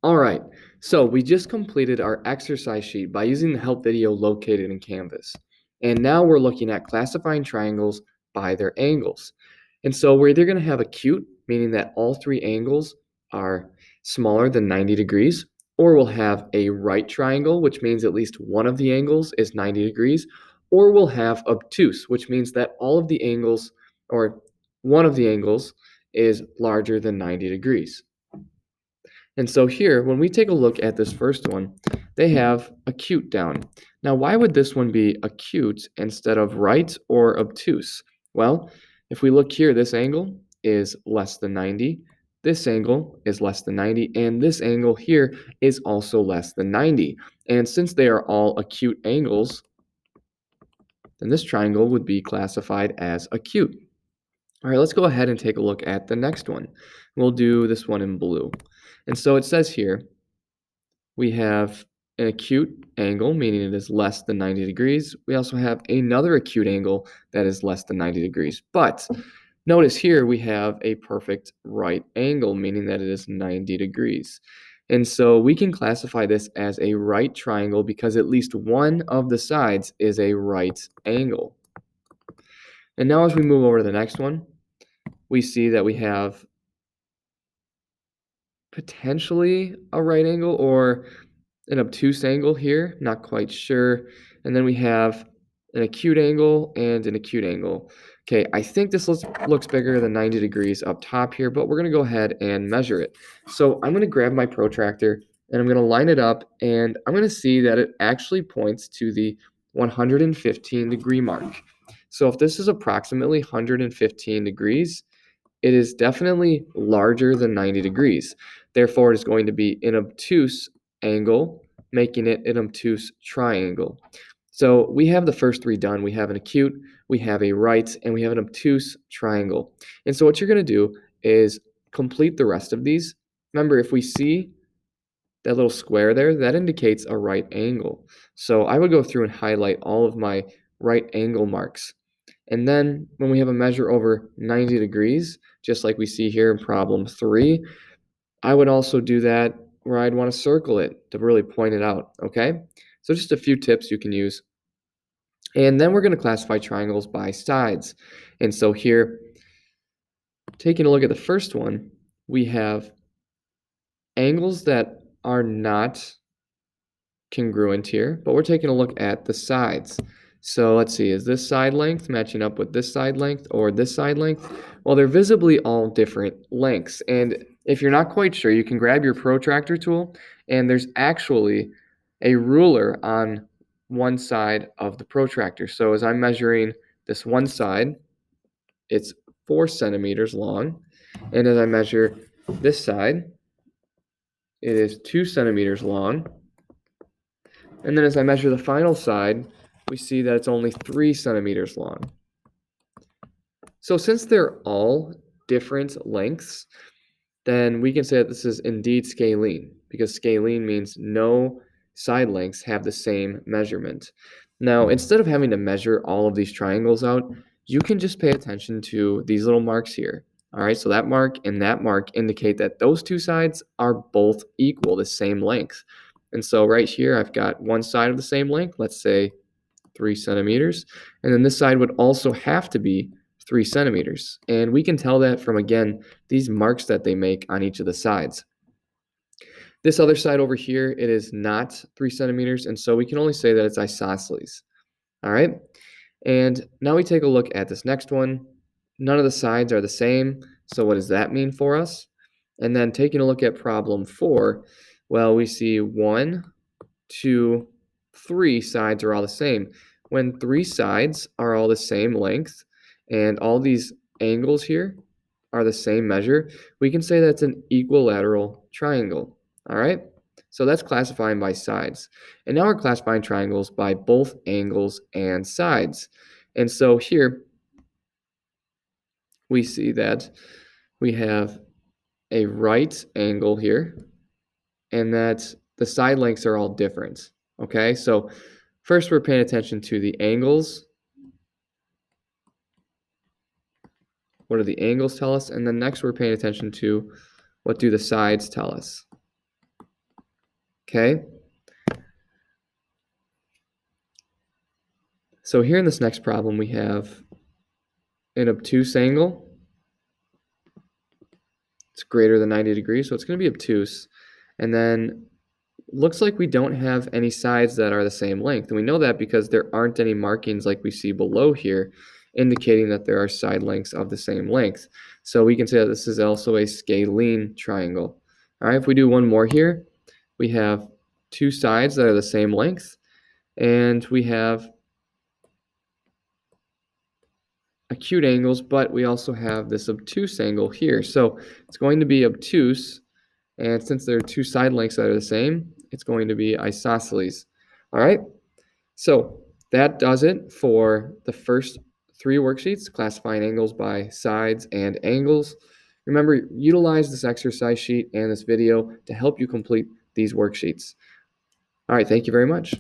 All right, so we just completed our exercise sheet by using the help video located in Canvas. And now we're looking at classifying triangles by their angles. And so we're either going to have acute, meaning that all three angles are smaller than 90 degrees, or we'll have a right triangle, which means at least one of the angles is 90 degrees, or we'll have obtuse, which means that all of the angles, or one of the angles, is larger than 90 degrees. And so here, when we take a look at this first one, they have acute down. Now, why would this one be acute instead of right or obtuse? Well, if we look here, this angle is less than 90, this angle is less than 90, and this angle here is also less than 90. And since they are all acute angles, then this triangle would be classified as acute. All right, let's go ahead and take a look at the next one. We'll do this one in blue. And so it says here, we have an acute angle, meaning it is less than 90 degrees. We also have another acute angle that is less than 90 degrees. But notice here we have a perfect right angle, meaning that it is 90 degrees. And so we can classify this as a right triangle because at least one of the sides is a right angle. And now as we move over to the next one, we see that we have potentially a right angle or an obtuse angle here, not quite sure. And then we have an acute angle and an acute angle. Okay, I think this looks bigger than 90 degrees up top here, but we're going to go ahead and measure it. So I'm going to grab my protractor and I'm going to line it up, and I'm going to see that it actually points to the 115 degree mark. So if this is approximately 115 degrees, it is definitely larger than 90 degrees. Therefore, it is going to be an obtuse angle, making it an obtuse triangle. So we have the first three done. We have an acute, we have a right, and we have an obtuse triangle. And so what you're going to do is complete the rest of these. Remember, if we see that little square there, that indicates a right angle. So I would go through and highlight all of my right angle marks. And then when we have a measure over 90 degrees, just like we see here in problem 3, I would also do that where I'd want to circle it to really point it out, okay? So just a few tips you can use. And then we're going to classify triangles by sides. And so here, taking a look at the first one, we have angles that are not congruent here, but we're taking a look at the sides. So let's see, is this side length matching up with this side length or this side length? Well, they're visibly all different lengths. And if you're not quite sure, you can grab your protractor tool, and there's actually a ruler on one side of the protractor. So as I'm measuring this one side, it's 4 centimeters long. And as I measure this side, it is 2 centimeters long. And then as I measure the final side, we see that it's only 3 centimeters long. So since they're all different lengths, then we can say that this is indeed scalene, because scalene means no side lengths have the same measurement. Now, instead of having to measure all of these triangles out, you can just pay attention to these little marks here. All right, so that mark and that mark indicate that those two sides are both equal, the same length. And so right here, I've got one side of the same length, let's say 3 centimeters. And then this side would also have to be 3 centimeters. And we can tell that from, again, these marks that they make on each of the sides. This other side over here, it is not 3 centimeters, and so we can only say that it's isosceles. All right? And now we take a look at this next one. None of the sides are the same, so what does that mean for us? And then taking a look at problem 4, well, we see 1, 2, 3 sides are all the same. When 3 sides are all the same length and all these angles here are the same measure, we can say that's an equilateral triangle. All right? So that's classifying by sides. And now we're classifying triangles by both angles and sides. And so here we see that we have a right angle here, and that the side lengths are all different. Okay, so first we're paying attention to the angles. What do the angles tell us? And then next we're paying attention to what do the sides tell us. Okay. So here in this next problem, we have an obtuse angle. It's greater than 90 degrees, so it's going to be obtuse. And then looks like we don't have any sides that are the same length. And we know that because there aren't any markings like we see below here, indicating that there are side lengths of the same length. So we can say that this is also a scalene triangle. All right, if we do one more here, we have two sides that are the same length, and we have acute angles, but we also have this obtuse angle here. So it's going to be obtuse, and since there are two side lengths that are the same, it's going to be isosceles. All right, so that does it for the first three worksheets, classifying angles by sides and angles. Remember, utilize this exercise sheet and this video to help you complete these worksheets. All right, thank you very much.